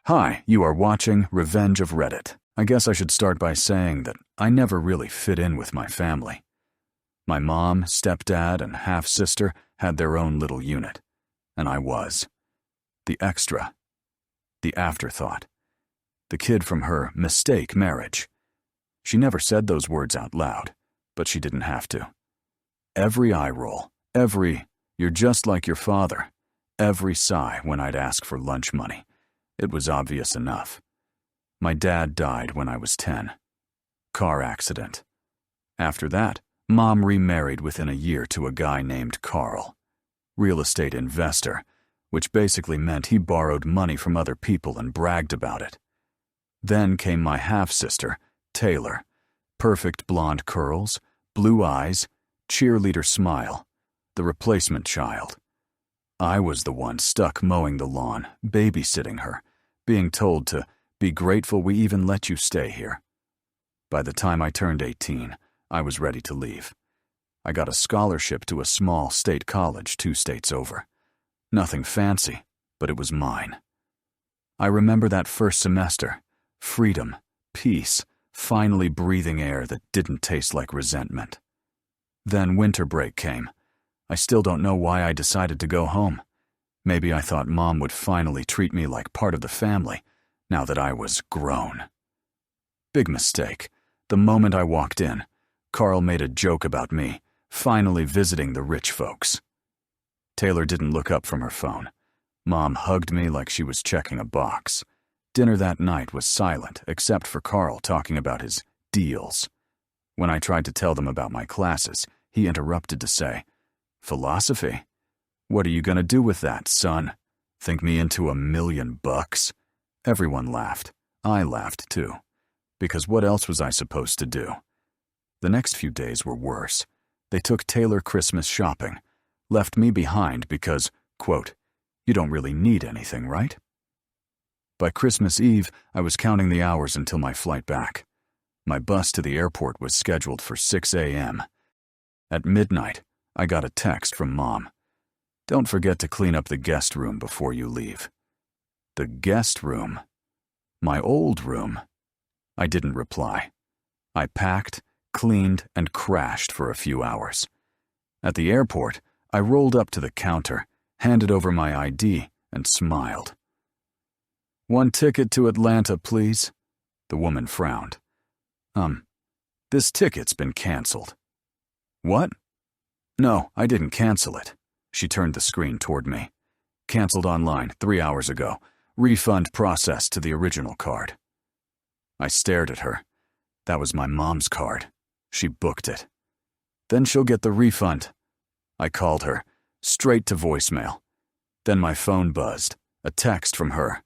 Hi, you are watching Revenge of Reddit. I guess I should start by saying that I never really fit in with my family. My mom, stepdad, and half-sister had their own little unit, and I was the extra, the afterthought, the kid from her mistake marriage. She never said those words out loud, but she didn't have to. Every eye roll, every "you're just like your father," every sigh when I'd ask for lunch money, it was obvious enough. My dad died when I was 10. Car accident. After that, Mom remarried within a year to a guy named Carl. Real estate investor, which basically meant he borrowed money from other people and bragged about it. Then came my half-sister, Taylor. Perfect blonde curls, blue eyes, cheerleader smile. The replacement child. I was the one stuck mowing the lawn, babysitting her, being told to be grateful we even let you stay here. By the time I turned 18, I was ready to leave. I got a scholarship to a small state college 2 states over. Nothing fancy, but it was mine. I remember that first semester. Freedom, peace, finally breathing air that didn't taste like resentment. Then winter break came. I still don't know why I decided to go home. Maybe I thought Mom would finally treat me like part of the family, now that I was grown. Big mistake. The moment I walked in, Carl made a joke about me, finally visiting the rich folks. Taylor didn't look up from her phone. Mom hugged me like she was checking a box. Dinner that night was silent, except for Carl talking about his deals. When I tried to tell them about my classes, he interrupted to say, "Philosophy? What are you gonna do with that, son? Think me into $1 million bucks?" Everyone laughed. I laughed too. Because what else was I supposed to do? The next few days were worse. They took Taylor Christmas shopping, left me behind because, quote, "you don't really need anything, right?" By Christmas Eve, I was counting the hours until my flight back. My bus to the airport was scheduled for 6 a.m. At midnight, I got a text from Mom. "Don't forget to clean up the guest room before you leave." The guest room? My old room? I didn't reply. I packed, cleaned, and crashed for a few hours. At the airport, I rolled up to the counter, handed over my ID, and smiled. "1 ticket to Atlanta, please." The woman frowned. This ticket's been canceled." "What?" "No, I didn't cancel it." She turned the screen toward me. "Canceled online 3 hours ago. Refund processed to the original card." I stared at her. That was my mom's card. She booked it. "Then she'll get the refund." I called her, straight to voicemail. Then my phone buzzed, a text from her.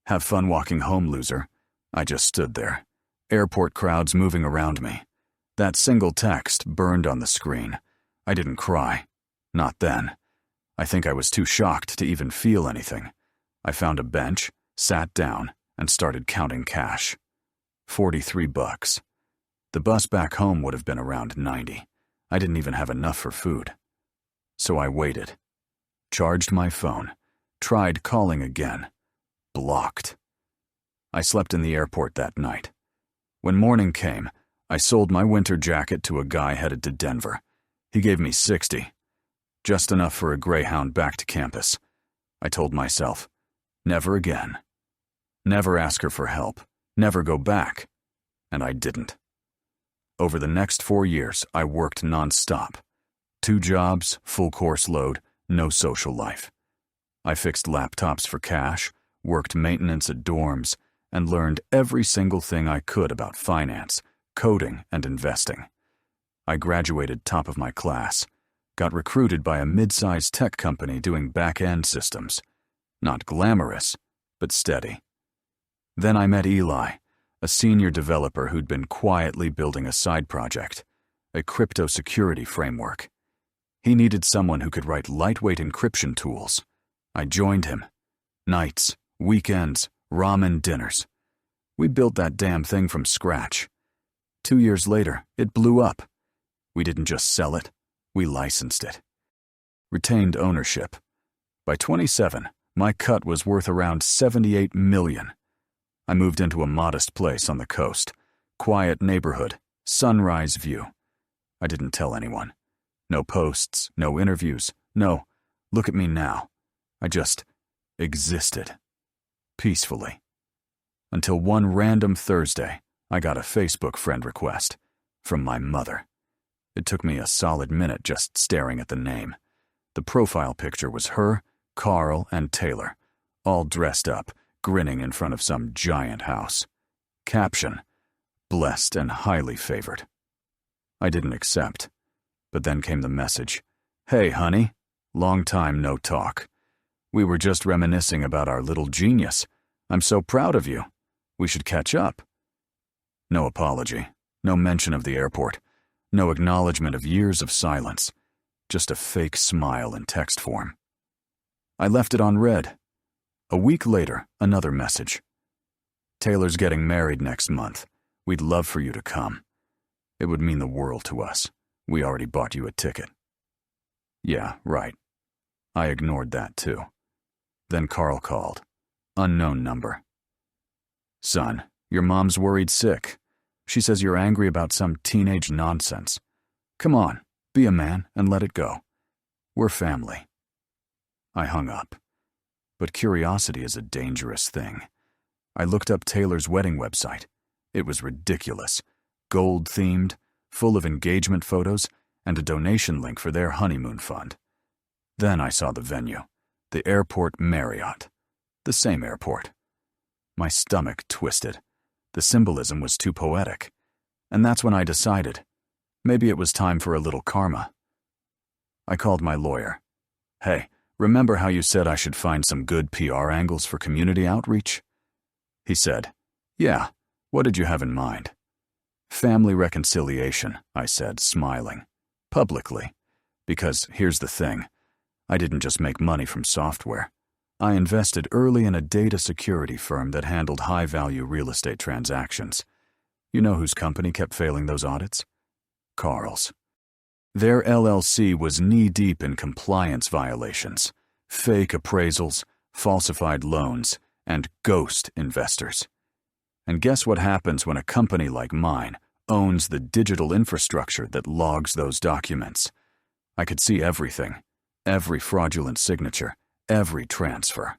"Have fun walking home, loser." I just stood there. Airport crowds moving around me. That single text burned on the screen. I didn't cry. Not then. I think I was too shocked to even feel anything. I found a bench, sat down, and started counting cash. 43 bucks. The bus back home would have been around 90. I didn't even have enough for food. So I waited. Charged my phone. Tried calling again. Blocked. I slept in the airport that night. When morning came, I sold my winter jacket to a guy headed to Denver. He gave me 60. Just enough for a Greyhound back to campus. I told myself, never again. Never ask her for help. Never go back. And I didn't. Over the next 4 years, I worked non-stop. 2 jobs, full course load, no social life. I fixed laptops for cash, worked maintenance at dorms, and learned every single thing I could about finance, coding, and investing. I graduated top of my class, got recruited by a mid-sized tech company doing back-end systems. Not glamorous, but steady. Then I met Eli, a senior developer who'd been quietly building a side project, a crypto security framework. He needed someone who could write lightweight encryption tools. I joined him. Nights, weekends, ramen dinners. We built that damn thing from scratch. 2 years later, it blew up. We didn't just sell it, we licensed it. Retained ownership. By 27, My cut was worth around $78 million. I moved into a modest place on the coast. Quiet neighborhood, sunrise view. I didn't tell anyone. No posts, no interviews, no, look at me now. I just existed. Peacefully. Until one random Thursday, I got a Facebook friend request from my mother. It took me a solid minute just staring at the name. The profile picture was her, Carl, and Taylor, all dressed up, grinning in front of some giant house. Caption, blessed and highly favored. I didn't accept, but then came the message. Hey, honey, long time no talk. We were just reminiscing about our little genius. I'm so proud of you. We should catch up. No apology, no mention of the airport, no acknowledgement of years of silence, just a fake smile in text form. I left it on read. A week later, another message. Taylor's getting married next month. We'd love for you to come. It would mean the world to us. We already bought you a ticket. Yeah, right. I ignored that too. Then Carl called. Unknown number. Son, your mom's worried sick. She says you're angry about some teenage nonsense. Come on, be a man and let it go. We're family. I hung up. But curiosity is a dangerous thing. I looked up Taylor's wedding website. It was ridiculous. Gold-themed, full of engagement photos, and a donation link for their honeymoon fund. Then I saw the venue, the Airport Marriott. The same airport. My stomach twisted. The symbolism was too poetic. And that's when I decided, maybe it was time for a little karma. I called my lawyer. Hey, remember how you said I should find some good PR angles for community outreach? He said, yeah, what did you have in mind? Family reconciliation, I said, smiling. Publicly. Because here's the thing. I didn't just make money from software. I invested early in a data security firm that handled high-value real estate transactions. You know whose company kept failing those audits? Carl's. Their LLC was knee-deep in compliance violations, fake appraisals, falsified loans, and ghost investors. And guess what happens when a company like mine owns the digital infrastructure that logs those documents? I could see everything, every fraudulent signature, every transfer.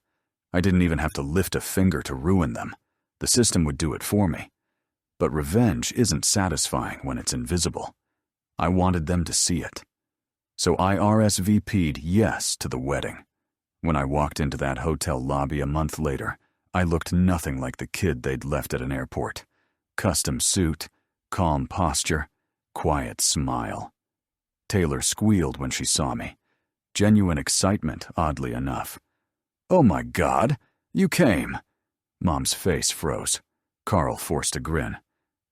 I didn't even have to lift a finger to ruin them. The system would do it for me. But revenge isn't satisfying when it's invisible. I wanted them to see it. So I RSVP'd yes to the wedding. When I walked into that hotel lobby a month later, I looked nothing like the kid they'd left at an airport. Custom suit, calm posture, quiet smile. Taylor squealed when she saw me. Genuine excitement, oddly enough. Oh my God, you came. Mom's face froze. Carl forced a grin.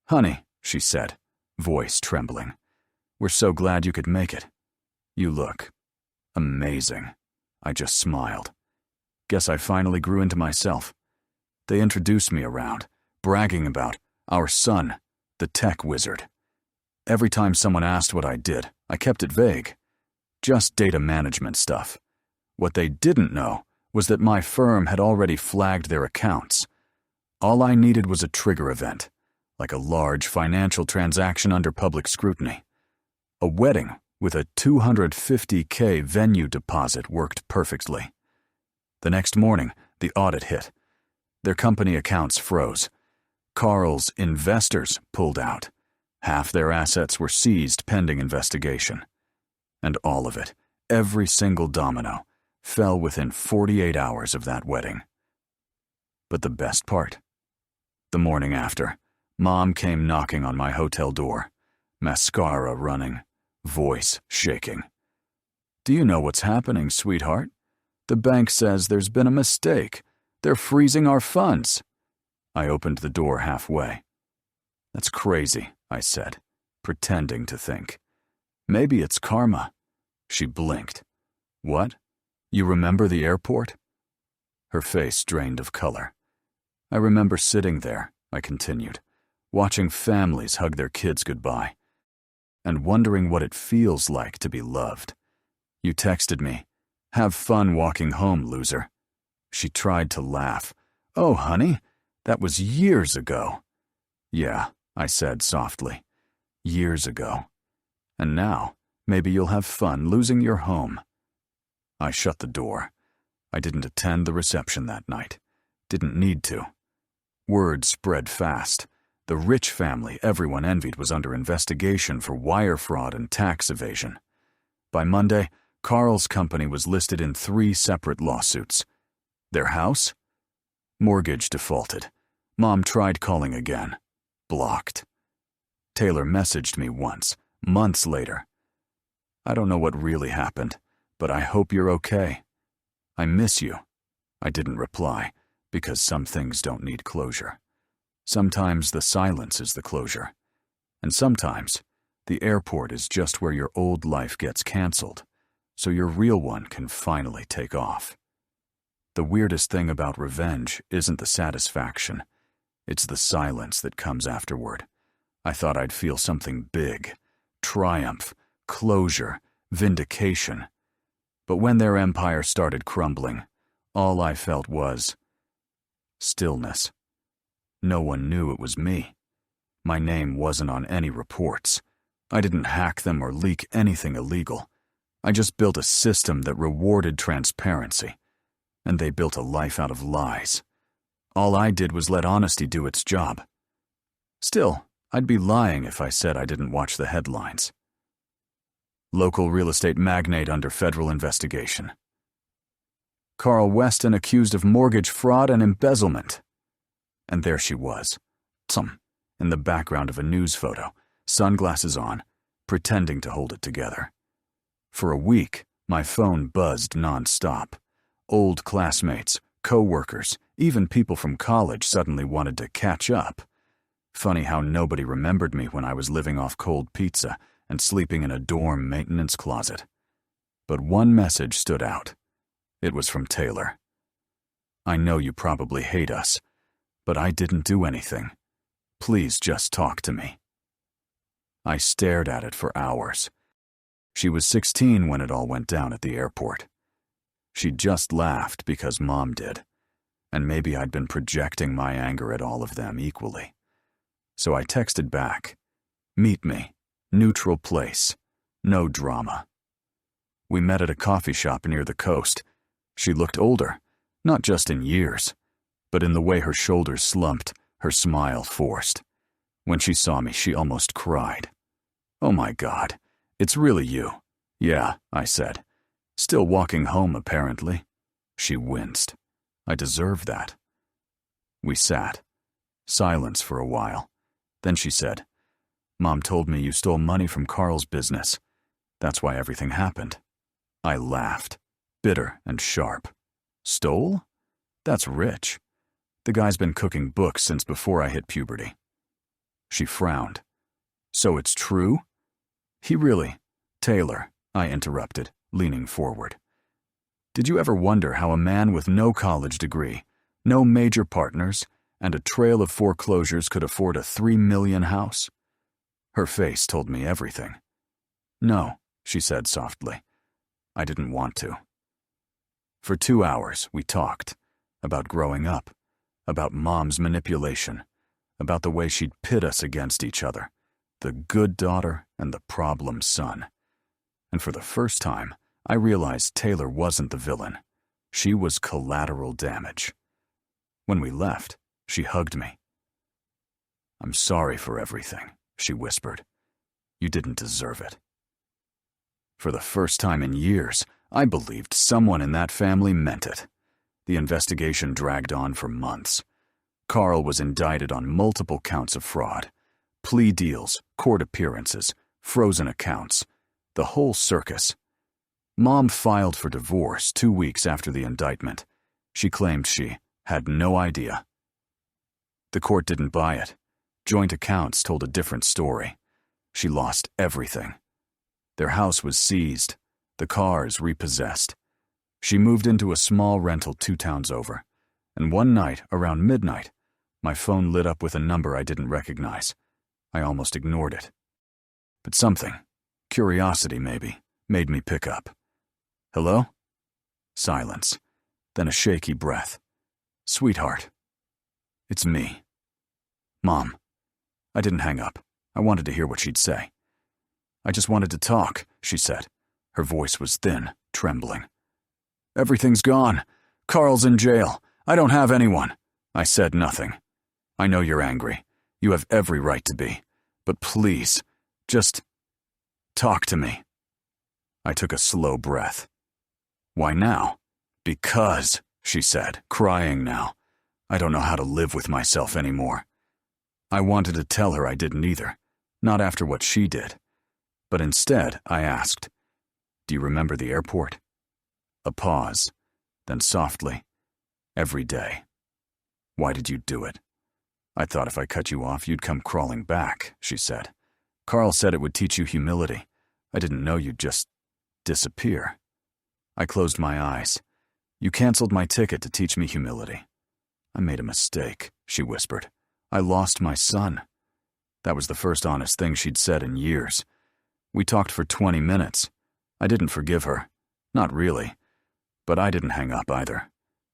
Honey, she said, voice trembling. We're so glad you could make it. You look amazing. I just smiled. Guess I finally grew into myself. They introduced me around, bragging about our son, the tech wizard. Every time someone asked what I did, I kept it vague. Just data management stuff. What they didn't know was that my firm had already flagged their accounts. All I needed was a trigger event, like a large financial transaction under public scrutiny. A wedding with a $250K venue deposit worked perfectly. The next morning, the audit hit. Their company accounts froze. Carl's investors pulled out. Half their assets were seized pending investigation. And all of it, every single domino, fell within 48 hours of that wedding. But the best part? The morning after, Mom came knocking on my hotel door, mascara running, voice shaking. Do you know what's happening, sweetheart? The bank says there's been a mistake. They're freezing our funds. I opened the door halfway. That's crazy, I said, pretending to think. Maybe it's karma. She blinked. What? You remember the airport? Her face drained of color. I remember sitting there, I continued, watching families hug their kids goodbye, and wondering what it feels like to be loved. You texted me, "Have fun walking home, loser." She tried to laugh. "Oh, honey, that was years ago." "Yeah," I said softly. "Years ago. And now, maybe you'll have fun losing your home." I shut the door. I didn't attend the reception that night. Didn't need to. Word spread fast. The rich family everyone envied was under investigation for wire fraud and tax evasion. By Monday, Carl's company was listed in 3 separate lawsuits. Their house? Mortgage defaulted. Mom tried calling again. Blocked. Taylor messaged me once, months later. "I don't know what really happened, but I hope you're okay. I miss you." I didn't reply, because some things don't need closure. Sometimes the silence is the closure. And sometimes the airport is just where your old life gets canceled, so your real one can finally take off. The weirdest thing about revenge isn't the satisfaction. It's the silence that comes afterward. I thought I'd feel something big, triumph, closure, vindication. But when their empire started crumbling, all I felt was stillness. No one knew it was me. My name wasn't on any reports. I didn't hack them or leak anything illegal. I just built a system that rewarded transparency, and they built a life out of lies. All I did was let honesty do its job. Still, I'd be lying if I said I didn't watch the headlines. Local real estate magnate under federal investigation. Carl Weston accused of mortgage fraud and embezzlement. And there she was, in the background of a news photo, sunglasses on, pretending to hold it together. For a week, my phone buzzed nonstop. Old classmates, co-workers, even people from college suddenly wanted to catch up. Funny how nobody remembered me when I was living off cold pizza and sleeping in a dorm maintenance closet. But one message stood out. It was from Taylor. "I know you probably hate us, but I didn't do anything. Please just talk to me." I stared at it for hours. She was 16 when it all went down at the airport. She just laughed because Mom did, and maybe I'd been projecting my anger at all of them equally. So I texted back, "Meet me, neutral place, no drama." We met at a coffee shop near the coast. She looked older, not just in years, but in the way her shoulders slumped, her smile forced. When she saw me, she almost cried. "Oh my God, it's really you." "Yeah," I said. "Still walking home, apparently." She winced. I deserve that. We sat. Silence for a while. Then she said, "Mom told me you stole money from Carl's business. That's why everything happened." I laughed, bitter and sharp. "Stole? That's rich. The guy's been cooking books since before I hit puberty." She frowned. "So it's true?" "He really—" "Taylor," I interrupted, leaning forward. "Did you ever wonder how a man with no college degree, no major partners, and a trail of foreclosures could afford a $3 million house?" Her face told me everything. "No," she said softly. I didn't want to. For 2 hours, we talked about growing up, about Mom's manipulation, about the way she'd pit us against each other, the good daughter and the problem son. And for the first time, I realized Taylor wasn't the villain. She was collateral damage. When we left, she hugged me. "I'm sorry for everything," she whispered. "You didn't deserve it." For the first time in years, I believed someone in that family meant it. The investigation dragged on for months. Carl was indicted on multiple counts of fraud. Plea deals, court appearances, frozen accounts, the whole circus. Mom filed for divorce 2 weeks after the indictment. She claimed she had no idea. The court didn't buy it. Joint accounts told a different story. She lost everything. Their house was seized, the cars repossessed. She moved into a small rental 2 towns over, and one night, around midnight, my phone lit up with a number I didn't recognize. I almost ignored it. But something, curiosity maybe, made me pick up. "Hello?" Silence. then a shaky breath. "Sweetheart, it's me." "Mom." I didn't hang up. I wanted to hear what she'd say. "I just wanted to talk," she said. Her voice was thin, trembling. "Everything's gone. Carl's in jail. I don't have anyone." I said nothing. "I know you're angry. You have every right to be. But please, just talk to me." I took a slow breath. "Why now?" "Because," she said, crying now. "I don't know how to live with myself anymore." I wanted to tell her I didn't either, not after what she did. But instead, I asked, "Do you remember the airport?" A pause, then softly, "Every day." "Why did you do it?" "I thought if I cut you off, you'd come crawling back," she said. "Carl said it would teach you humility. I didn't know you'd just disappear." I closed my eyes. "You canceled my ticket to teach me humility." "I made a mistake," she whispered. "I lost my son." That was the first honest thing she'd said in years. We talked for 20 minutes. I didn't forgive her. Not really. But I didn't hang up either.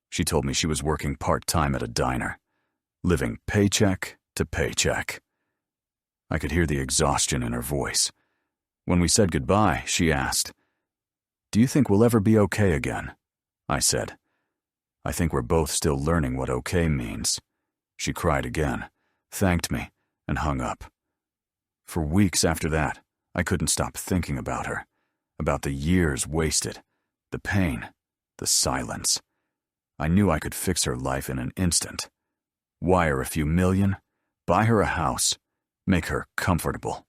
She told me she was working part-time at a diner, living paycheck to paycheck. I could hear the exhaustion in her voice. When we said goodbye, she asked, "Do you think we'll ever be okay again?" I said, "I think we're both still learning what okay means." She cried again, thanked me, and hung up. For weeks after that, I couldn't stop thinking about her, about the years wasted, the pain, the silence. I knew I could fix her life in an instant. Wire a few million, buy her a house, make her comfortable.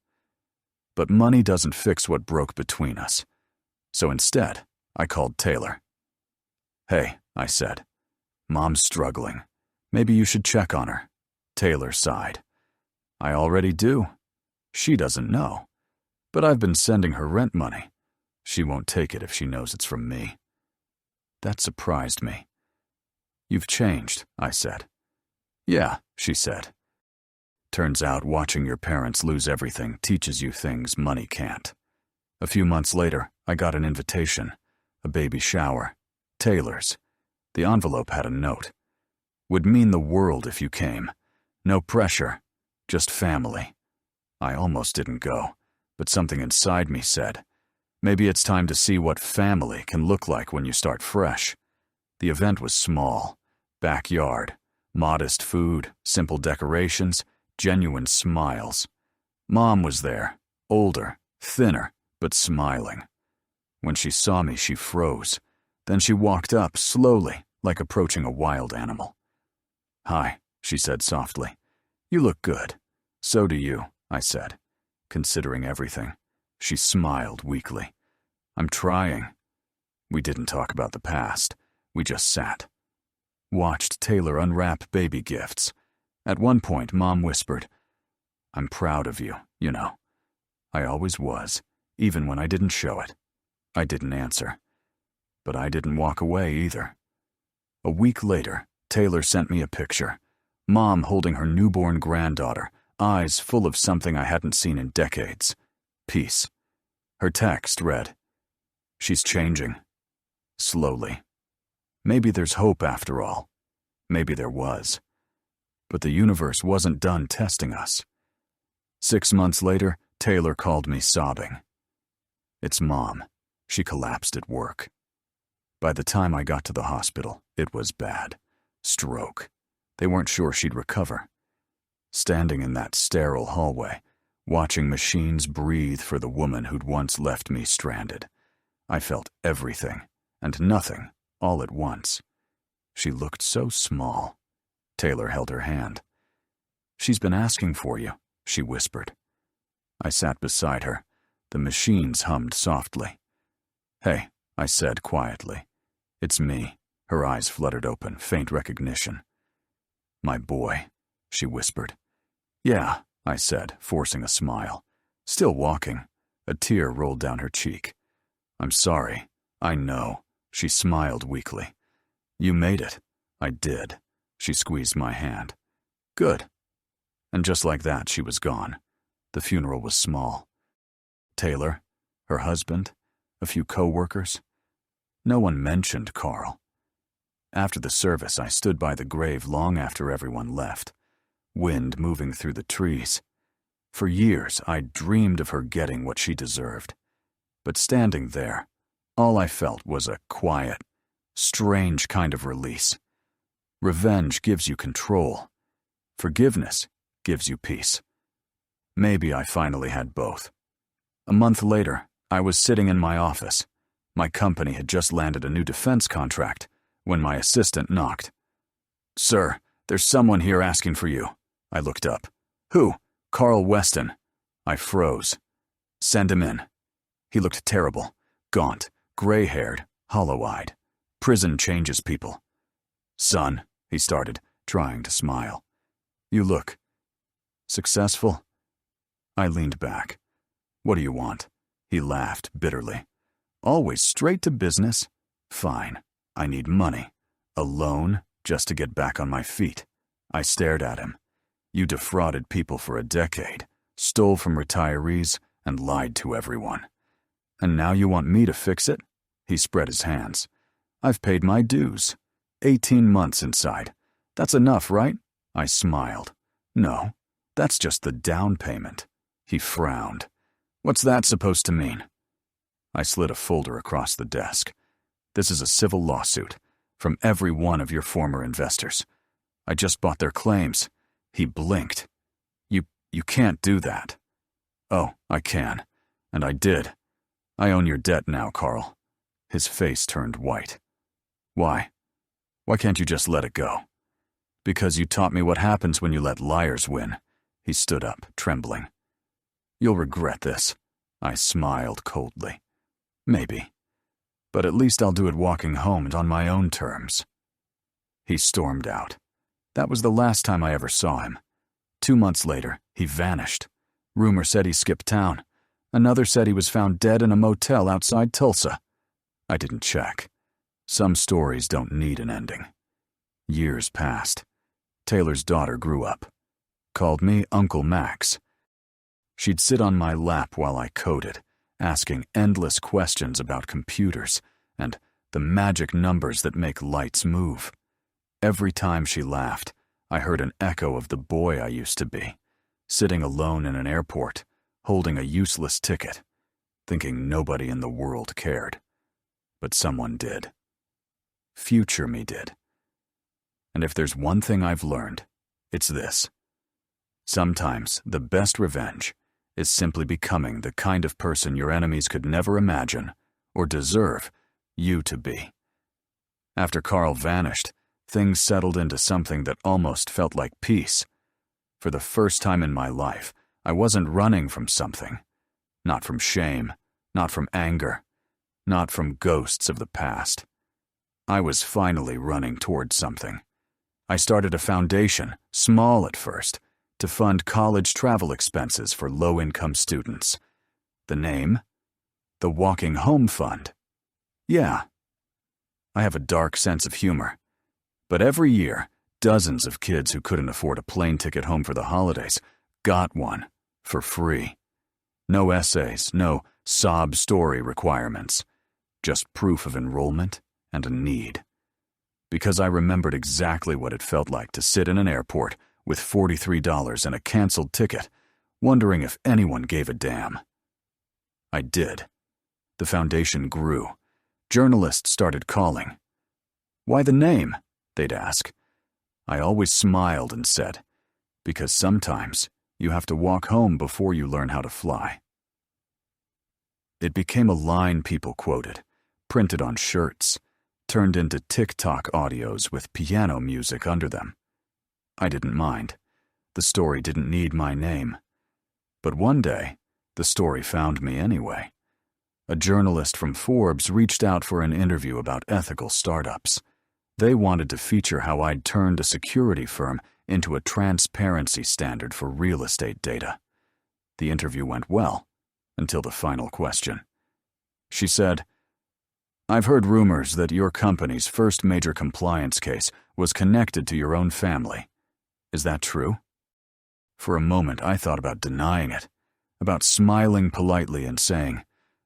But money doesn't fix what broke between us. So instead, I called Taylor. "Hey," I said, "Mom's struggling. Maybe you should check on her." Taylor sighed. "I already do. She doesn't know. But I've been sending her rent money. She won't take it if she knows it's from me." That surprised me. "You've changed," I said. "Yeah," she said. "Turns out watching your parents lose everything teaches you things money can't." A few months later, I got an invitation, a baby shower, Taylor's. The envelope had a note. "Would mean the world if you came. No pressure, just family." I almost didn't go, but something inside me said, maybe it's time to see what family can look like when you start fresh. The event was small, backyard, modest food, simple decorations, genuine smiles. Mom was there, older, thinner, but smiling. When she saw me, she froze. Then she walked up slowly, like approaching a wild animal. "Hi," she said softly. "You look good." "So do you," I said, considering everything. She smiled weakly. "I'm trying." We didn't talk about the past. We just sat. Watched Taylor unwrap baby gifts. At one point, Mom whispered, "I'm proud of you, you know." I always was, even when I didn't show it. I didn't answer. But I didn't walk away either. A week later, Taylor sent me a picture. Mom holding her newborn granddaughter, eyes full of something I hadn't seen in decades. Peace. Her text read, "She's changing. Slowly. Maybe there's hope after all. Maybe there was. But the universe wasn't done testing us." 6 months later, Taylor called me sobbing. "It's Mom. She collapsed at work." By the time I got to the hospital, it was bad. Stroke. They weren't sure she'd recover. Standing in that sterile hallway, watching machines breathe for the woman who'd once left me stranded, I felt everything and nothing all at once. She looked so small. Taylor held her hand. "She's been asking for you," she whispered. I sat beside her. The machines hummed softly. "Hey," I said quietly. "It's me." Her eyes fluttered open, faint recognition. "My boy," she whispered. "Yeah," I said, forcing a smile. Still walking. A tear rolled down her cheek. "I'm sorry. I know." She smiled weakly. "You made it." I did. She squeezed my hand. "Good." And just like that, she was gone. The funeral was small. Taylor, her husband, a few co-workers. No one mentioned Carl. After the service, I stood by the grave long after everyone left, wind moving through the trees. For years, I'd dreamed of her getting what she deserved. But standing there, all I felt was a quiet, strange kind of release. Revenge gives you control. Forgiveness gives you peace. Maybe I finally had both. A month later, I was sitting in my office. My company had just landed a new defense contract when my assistant knocked. "Sir, there's someone here asking for you." I looked up. "Who?" "Carl Weston." I froze. "Send him in." He looked terrible, gaunt, gray-haired, hollow-eyed. Prison changes people. "Son," he started, trying to smile. "You look successful." I leaned back. "What do you want?" He laughed bitterly. "Always straight to business? Fine. I need money. A loan, just to get back on my feet." I stared at him. "You defrauded people for a decade, stole from retirees, and lied to everyone. And now you want me to fix it?" He spread his hands. "I've paid my dues. 18 months inside. That's enough, right?" I smiled. "No, that's just the down payment." He frowned. "What's that supposed to mean?" I slid a folder across the desk. "This is a civil lawsuit from every one of your former investors. I just bought their claims." He blinked. You can't do that." "Oh, I can. And I did. I own your debt now, Carl." His face turned white. "Why? Why can't you just let it go?" "Because you taught me what happens when you let liars win." He stood up, trembling. "You'll regret this." I smiled coldly. "Maybe. But at least I'll do it walking home and on my own terms." He stormed out. That was the last time I ever saw him. 2 months later, he vanished. Rumor said he skipped town. Another said he was found dead in a motel outside Tulsa. I didn't check. Some stories don't need an ending. Years passed. Taylor's daughter grew up. Called me Uncle Max. She'd sit on my lap while I coded, asking endless questions about computers and the magic numbers that make lights move. Every time she laughed, I heard an echo of the boy I used to be, sitting alone in an airport, holding a useless ticket, thinking nobody in the world cared. But someone did. Future me did. And if there's one thing I've learned, it's this. Sometimes the best revenge is simply becoming the kind of person your enemies could never imagine or deserve you to be. After Carl vanished, things settled into something that almost felt like peace. For the first time in my life, I wasn't running from something. Not from shame, not from anger, not from ghosts of the past. I was finally running towards something. I started a foundation, small at first, to fund college travel expenses for low-income students. The name? The Walking Home Fund. Yeah. I have a dark sense of humor. But every year, dozens of kids who couldn't afford a plane ticket home for the holidays got one for free. No essays, no sob story requirements, just proof of enrollment and a need. Because I remembered exactly what it felt like to sit in an airport with $43 and a canceled ticket, wondering if anyone gave a damn. I did. The foundation grew. Journalists started calling. "Why the name?" they'd ask. I always smiled and said, "Because sometimes you have to walk home before you learn how to fly." It became a line people quoted, printed on shirts, turned into TikTok audios with piano music under them. I didn't mind. The story didn't need my name. But one day, the story found me anyway. A journalist from Forbes reached out for an interview about ethical startups. They wanted to feature how I'd turned a security firm into a transparency standard for real estate data. The interview went well, until the final question. She said, "I've heard rumors that your company's first major compliance case was connected to your own family. Is that true?" For a moment, I thought about denying it, about smiling politely and saying,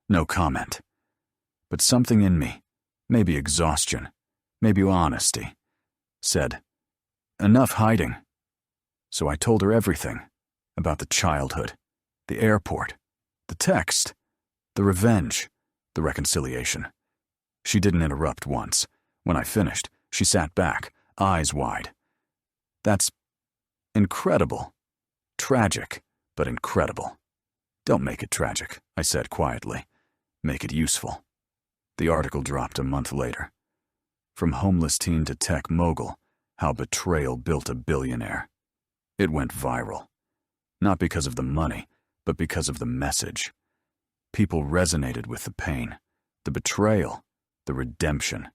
"No comment." But something in me, maybe exhaustion, maybe honesty. Said, enough hiding. So I told her everything about the childhood, the airport, the text, the revenge, the reconciliation. She didn't interrupt once. When I finished, she sat back, eyes wide. That's incredible. Tragic, but incredible. Don't make it tragic, I said quietly. Make it useful. The article dropped a month later. From homeless teen to tech mogul, how betrayal built a billionaire. It went viral. Not because of the money, but because of the message. People resonated with the pain, the betrayal, the redemption.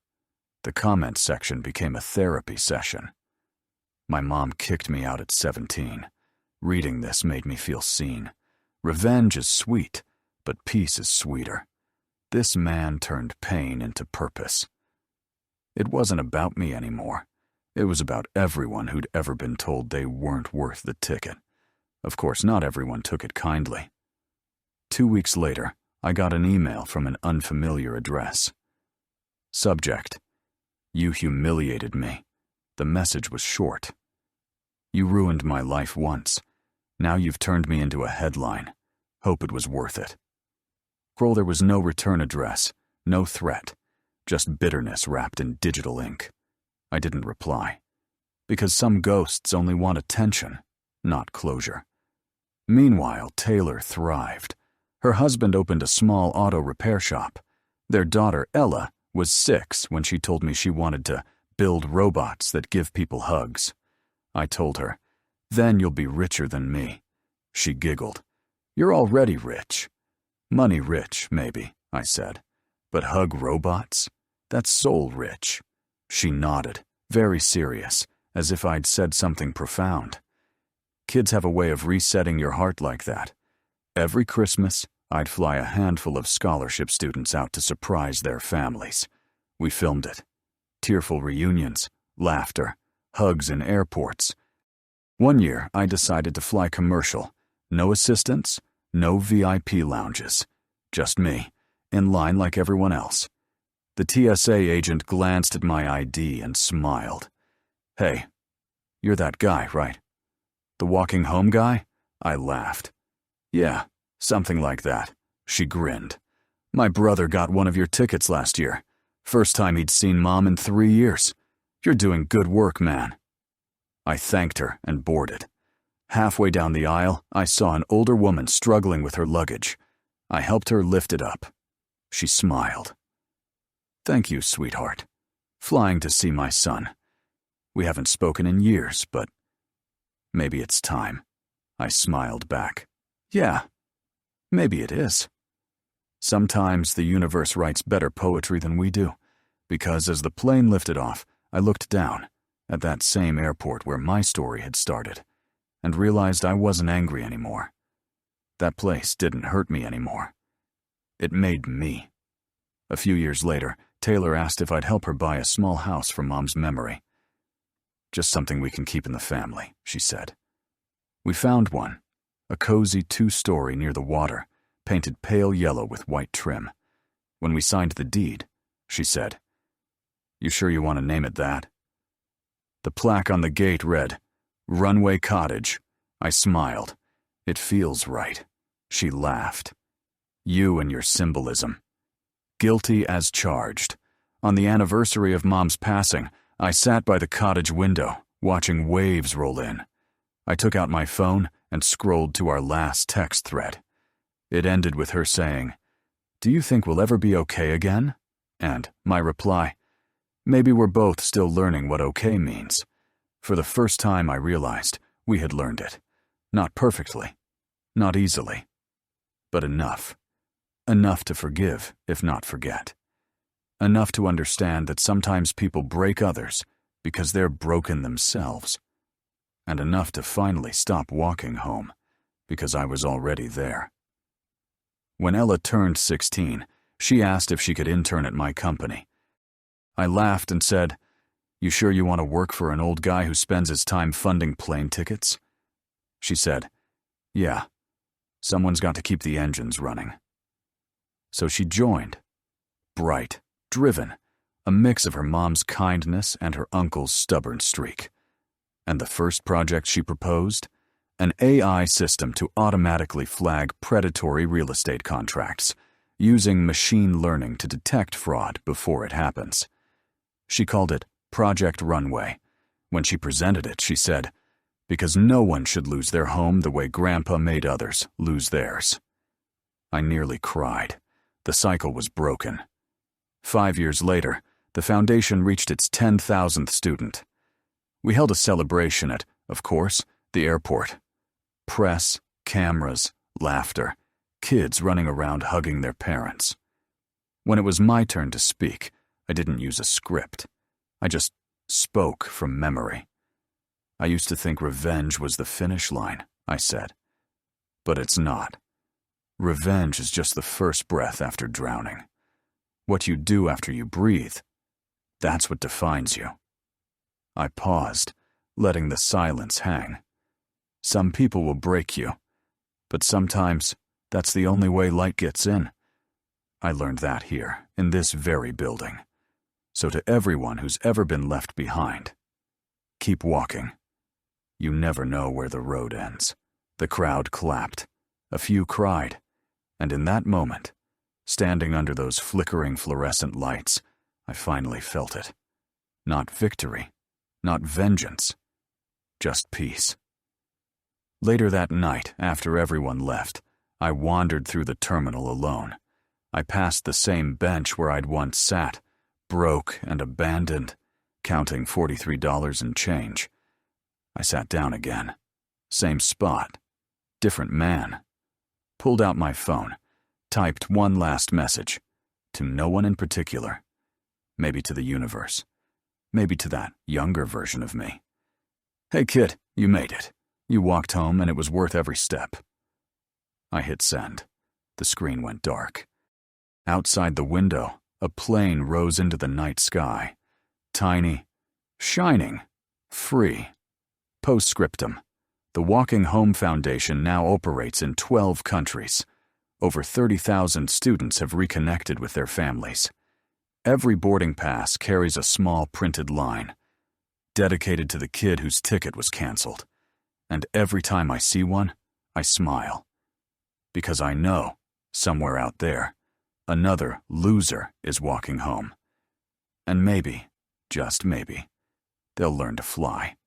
The comment section became a therapy session. My mom kicked me out at 17. Reading this made me feel seen. Revenge is sweet, but peace is sweeter. This man turned pain into purpose. It wasn't about me anymore. It was about everyone who'd ever been told they weren't worth the ticket. Of course, not everyone took it kindly. 2 weeks later, I got an email from an unfamiliar address. Subject: You humiliated me. The message was short. You ruined my life once. Now you've turned me into a headline. Hope it was worth it. Scroll, there was no return address, no threat, just bitterness wrapped in digital ink. I didn't reply, because some ghosts only want attention, not closure. Meanwhile, Taylor thrived. Her husband opened a small auto repair shop. Their daughter, Ella, was 6 when she told me she wanted to build robots that give people hugs. I told her, then you'll be richer than me. She giggled. You're already rich. Money rich, maybe, I said. But hug robots? That's soul rich. She nodded, very serious, as if I'd said something profound. Kids have a way of resetting your heart like that. Every Christmas, I'd fly a handful of scholarship students out to surprise their families. We filmed it. Tearful reunions, laughter, hugs in airports. One year, I decided to fly commercial. No assistants, no VIP lounges. Just me, in line like everyone else. The TSA agent glanced at my ID and smiled. Hey, you're that guy, right? The walking home guy? I laughed. Yeah, something like that. She grinned. My brother got one of your tickets last year. First time he'd seen Mom in 3 years. You're doing good work, man. I thanked her and boarded. Halfway down the aisle, I saw an older woman struggling with her luggage. I helped her lift it up. She smiled. Thank you, sweetheart. Flying to see my son. We haven't spoken in years, but maybe it's time. I smiled back. Yeah, maybe it is. Sometimes the universe writes better poetry than we do, because as the plane lifted off, I looked down at that same airport where my story had started and realized I wasn't angry anymore. That place didn't hurt me anymore. It made me. A few years later, Taylor asked if I'd help her buy a small house from Mom's memory. Just something we can keep in the family, she said. We found one, a cozy 2-story near the water, painted pale yellow with white trim. When we signed the deed, she said, You sure you want to name it that? The plaque on the gate read, Runway Cottage. I smiled. It feels right. She laughed. You and your symbolism. Guilty as charged. On the anniversary of Mom's passing, I sat by the cottage window, watching waves roll in. I took out my phone and scrolled to our last text thread. It ended with her saying, Do you think we'll ever be okay again? And my reply, Maybe we're both still learning what okay means. For the first time I realized we had learned it. Not perfectly, not easily, but enough. Enough to forgive, if not forget. Enough to understand that sometimes people break others because they're broken themselves. And enough to finally stop walking home, because I was already there. When Ella turned 16, she asked if she could intern at my company. I laughed and said, You sure you want to work for an old guy who spends his time funding plane tickets? She said, Yeah, someone's got to keep the engines running. So she joined. Bright, driven, a mix of her mom's kindness and her uncle's stubborn streak. And the first project she proposed? An AI system to automatically flag predatory real estate contracts, using machine learning to detect fraud before it happens. She called it Project Runway. When she presented it, she said, "Because no one should lose their home the way Grandpa made others lose theirs." I nearly cried. The cycle was broken. 5 years later, the foundation reached its 10,000th student. We held a celebration at, of course, the airport. Press, cameras, laughter, kids running around hugging their parents. When it was my turn to speak, I didn't use a script. I just spoke from memory. "I used to think revenge was the finish line," I said. "But it's not. Revenge is just the first breath after drowning. What you do after you breathe, that's what defines you." I paused, letting the silence hang. Some people will break you, but sometimes that's the only way light gets in. I learned that here, in this very building. So to everyone who's ever been left behind, keep walking. You never know where the road ends. The crowd clapped. A few cried. And in that moment, standing under those flickering fluorescent lights, I finally felt it. Not victory, not vengeance, just peace. Later that night, after everyone left, I wandered through the terminal alone. I passed the same bench where I'd once sat, broke and abandoned, counting $43 and change. I sat down again. Same spot. Different man. Pulled out my phone, typed one last message. To no one in particular. Maybe to the universe. Maybe to that younger version of me. "Hey kid, you made it. You walked home and it was worth every step." I hit send. The screen went dark. Outside the window, a plane rose into the night sky. Tiny, shining, free. Postscriptum. The Walking Home Foundation now operates in 12 countries. Over 30,000 students have reconnected with their families. Every boarding pass carries a small printed line, dedicated to the kid whose ticket was canceled. And every time I see one, I smile. Because I know, somewhere out there, another loser is walking home. And maybe, just maybe, they'll learn to fly.